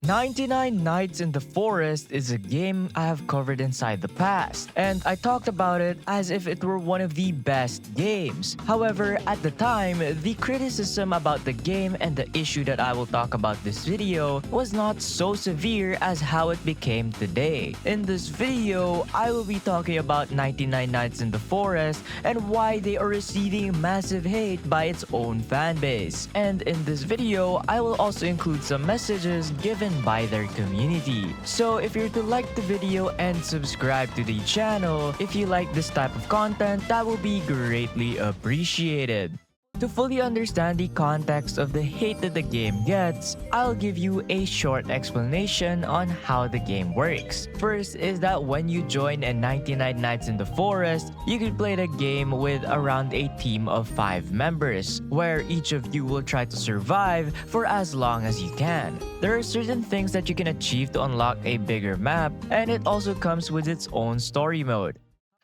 99 Nights in the Forest is a game I have covered inside the past, and I talked about it as if it were one of the best games. However, at the time, the criticism about the game and the issue that I will talk about this video was not so severe as how it became today. In this video, I will be talking about 99 Nights in the Forest and why they are receiving massive hate by its own fanbase. And in this video, I will also include some messages given by their community. So if you're to like the video and subscribe to the channel, if you like this type of content, that will be greatly appreciated. To fully understand the context of the hate that the game gets, I'll give you a short explanation on how the game works. First is that when you join a 99 Nights in the Forest, you can play the game with around a team of 5 members, where each of you will try to survive for as long as you can. There are certain things that you can achieve to unlock a bigger map, and it also comes with its own story mode.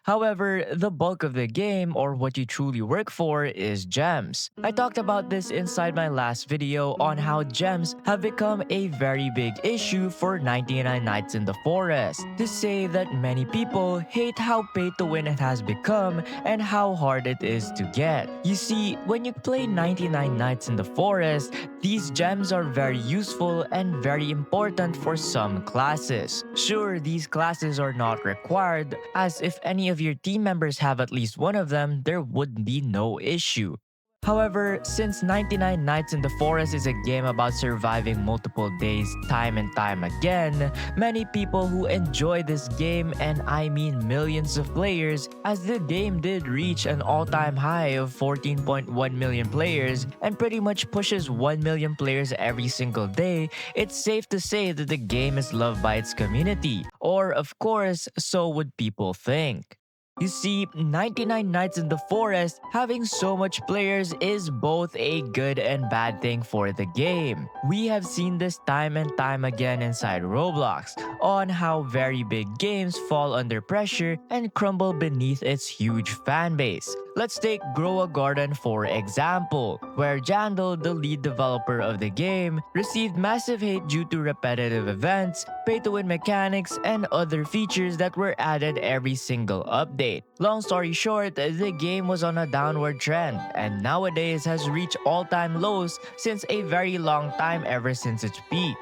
However, the bulk of the game, or what you truly work for, is gems. I talked about this inside my last video on how gems have become a very big issue for 99 Nights in the Forest. To say that many people hate how pay to win it has become and how hard it is to get. You see, when you play 99 Nights in the Forest, these gems are very useful and very important for some classes. Sure, these classes are not required, as if any of your team members have at least one of them, there would be no issue. However, since 99 Nights in the Forest is a game about surviving multiple days time and time again, many people who enjoy this game, and I mean millions of players, as the game did reach an all-time high of 14.1 million players and pretty much pushes 1 million players every single day, it's safe to say that the game is loved by its community. Or, of course, so would people think. You see, 99 Nights in the Forest having so much players is both a good and bad thing for the game. We have seen this time and time again inside Roblox on how very big games fall under pressure and crumble beneath its huge fan base. Let's take Grow a Garden for example, where Jandal, the lead developer of the game, received massive hate due to repetitive events, pay-to-win mechanics, and other features that were added every single update. Long story short, the game was on a downward trend and nowadays has reached all-time lows since a very long time ever since its peak.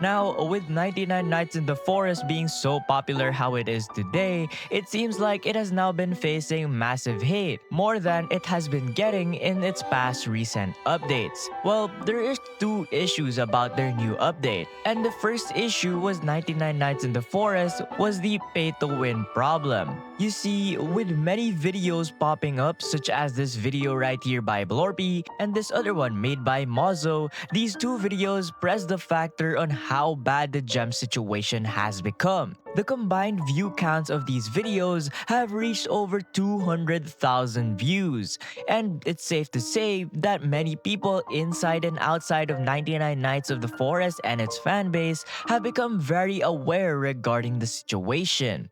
Now, with 99 Nights in the Forest being so popular how it is today, it seems like it has now been facing massive hate, more than it has been getting in its past recent updates. Well, there is 2 issues about their new update, and the first issue was 99 Nights in the Forest was the pay-to-win problem. You see, with many videos popping up, such as this video right here by Blorpy and this other one made by Mozo, these 2 videos press the factor on how bad the gem situation has become. The combined view counts of these videos have reached over 200,000 views, and it's safe to say that many people inside and outside of 99 Nights of the Forest and its fanbase have become very aware regarding the situation.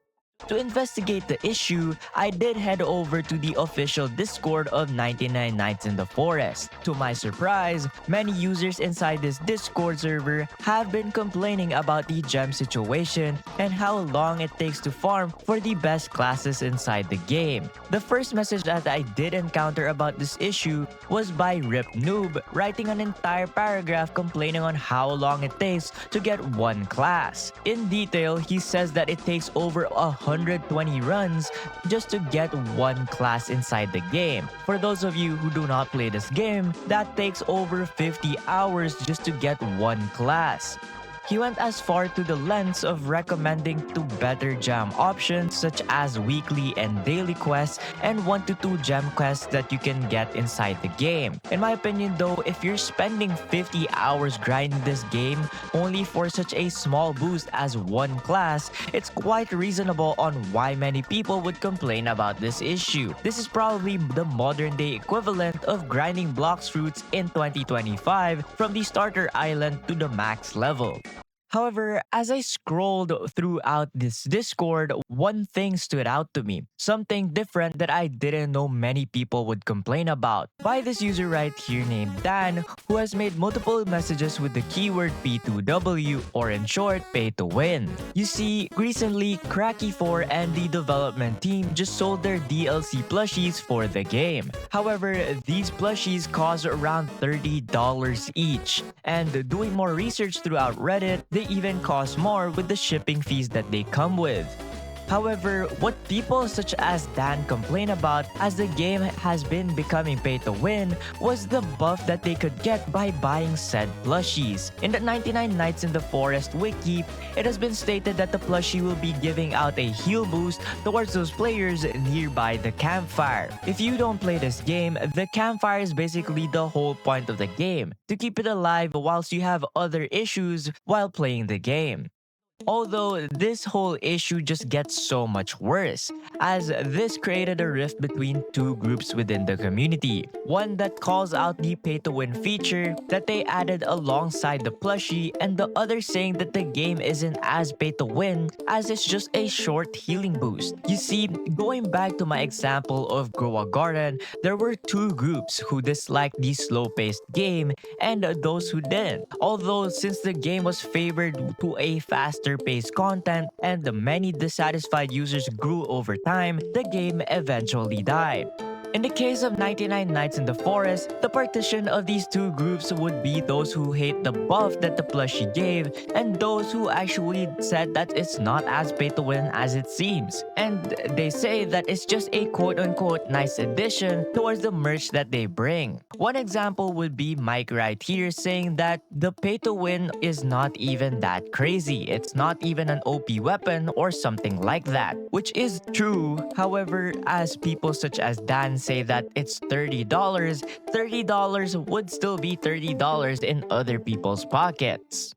To investigate the issue, I did head over to the official Discord of 99 Nights in the Forest. To my surprise, many users inside this Discord server have been complaining about the gem situation and how long it takes to farm for the best classes inside the game. The first message that I did encounter about this issue was by Rip Noob, writing an entire paragraph complaining on how long it takes to get one class. In detail, he says that it takes over 120 runs just to get one class inside the game. For those of you who do not play this game, that takes over 50 hours just to get one class. He went as far to the lengths of recommending 2 better gem options such as weekly and daily quests and 1 to 2 gem quests that you can get inside the game. In my opinion though, if you're spending 50 hours grinding this game only for such a small boost as one class, it's quite reasonable on why many people would complain about this issue. This is probably the modern day equivalent of grinding Blox fruits in 2025 from the starter island to the max level. However, as I scrolled throughout this Discord, one thing stood out to me. Something different that I didn't know many people would complain about. By this user right here named Dan, who has made multiple messages with the keyword P2W, or in short, pay to win. You see, recently, Cracky4 and the development team just sold their DLC plushies for the game. However, these plushies cost around $30 each. And doing more research throughout Reddit, they even cost more with the shipping fees that they come with. However, what people such as Dan complain about as the game has been becoming pay to win was the buff that they could get by buying said plushies. In the 99 Nights in the Forest wiki, it has been stated that the plushie will be giving out a heal boost towards those players nearby the campfire. If you don't play this game, the campfire is basically the whole point of the game, to keep it alive whilst you have other issues while playing the game. Although this whole issue just gets so much worse, as this created a rift between two groups within the community. One that calls out the pay-to-win feature that they added alongside the plushie, and the other saying that the game isn't as pay-to-win as it's just a short healing boost. You see, going back to my example of Grow a Garden, there were two groups who disliked the slow-paced game and those who didn't. Although since the game was favored to a faster paced content and the many dissatisfied users grew over time, the game eventually died. In the case of 99 Nights in the Forest, the partition of these two groups would be those who hate the buff that the plushie gave and those who actually said that it's not as pay to win as it seems. And they say that it's just a quote-unquote nice addition towards the merch that they bring. One example would be Mike right here saying that the pay to win is not even that crazy. It's not even an OP weapon or something like that, which is true. However, as people such as Dan say that it's $30 would still be $30 in other people's pockets.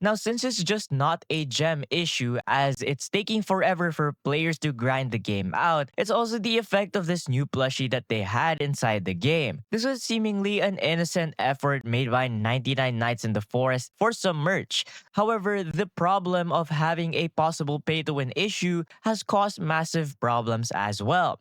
Now, since it's just not a gem issue as it's taking forever for players to grind the game out, it's also the effect of this new plushie that they had inside the game. This was seemingly an innocent effort made by 99 Nights in the Forest for some merch. However, the problem of having a possible pay-to-win issue has caused massive problems as well.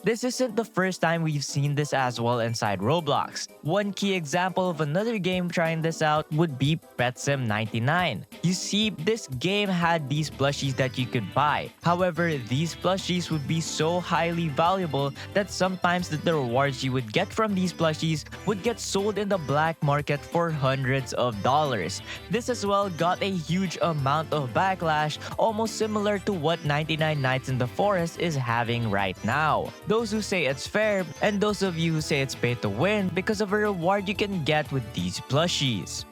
This isn't the first time we've seen this as well inside Roblox. One key example of another game trying this out would be PetSim 99. You see, this game had these plushies that you could buy. However, these plushies would be so highly valuable that sometimes the rewards you would get from these plushies would get sold in the black market for hundreds of dollars. This as well got a huge amount of backlash, almost similar to what 99 Nights in the Forest is having right now. Those who say it's fair, and those of you who say it's pay to win because of a reward you can get with these plushies.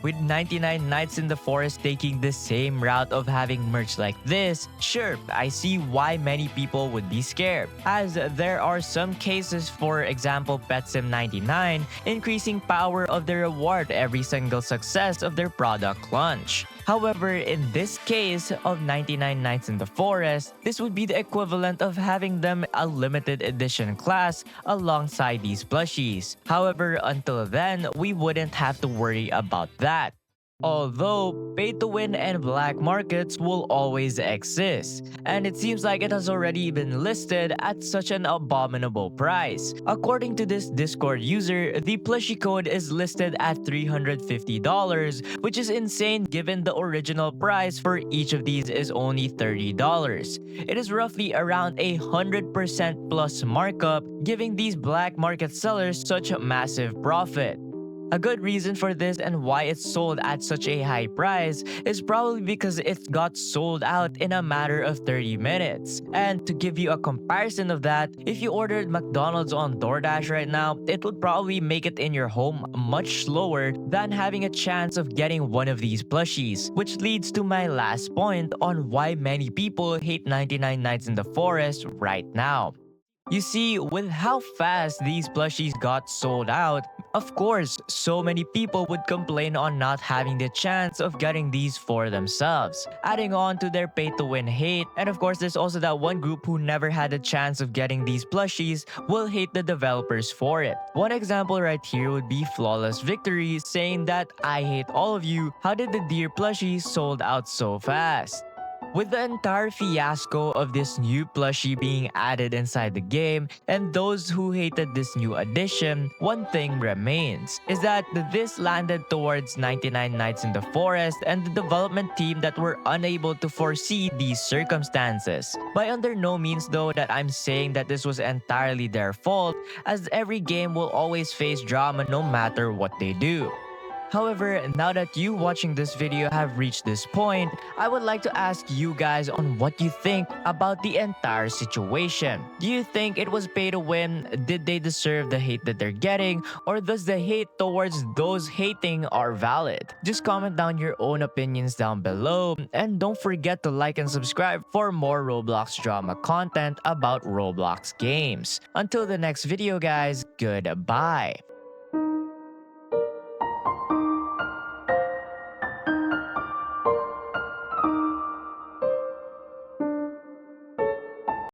With 99 Nights in the Forest taking the same route of having merch like this, sure, I see why many people would be scared, as there are some cases, for example PetSim 99, increasing power of the reward every single success of their product launch. However, in this case of 99 Nights in the Forest, this would be the equivalent of having them a limited edition class alongside these plushies. However, until then, we wouldn't have to worry about that. Although, pay-to-win and black markets will always exist, and it seems like it has already been listed at such an abominable price. According to this Discord user, the plushie code is listed at $350, which is insane given the original price for each of these is only $30. It is roughly around 100% plus markup, giving these black market sellers such a massive profit. A good reason for this and why it's sold at such a high price is probably because it got sold out in a matter of 30 minutes. And to give you a comparison of that, if you ordered McDonald's on DoorDash right now, it would probably make it in your home much slower than having a chance of getting one of these plushies. Which leads to my last point on why many people hate 99 Nights in the Forest right now. You see, with how fast these plushies got sold out, of course, so many people would complain on not having the chance of getting these for themselves, adding on to their pay-to-win hate. And of course, there's also that one group who never had a chance of getting these plushies will hate the developers for it. One example right here would be Flawless Victory saying that, "I hate all of you, how did the deer plushies sold out so fast?" With the entire fiasco of this new plushie being added inside the game and those who hated this new addition, one thing remains, is that this landed towards 99 Nights in the Forest and the development team that were unable to foresee these circumstances. By under no means though that I'm saying that this was entirely their fault, as every game will always face drama no matter what they do. However, now that you watching this video have reached this point, I would like to ask you guys on what you think about the entire situation. Do you think it was pay to win? Did they deserve the hate that they're getting? Or does the hate towards those hating are valid? Just comment down your own opinions down below, and don't forget to like and subscribe for more Roblox drama content about Roblox games. Until the next video guys, goodbye.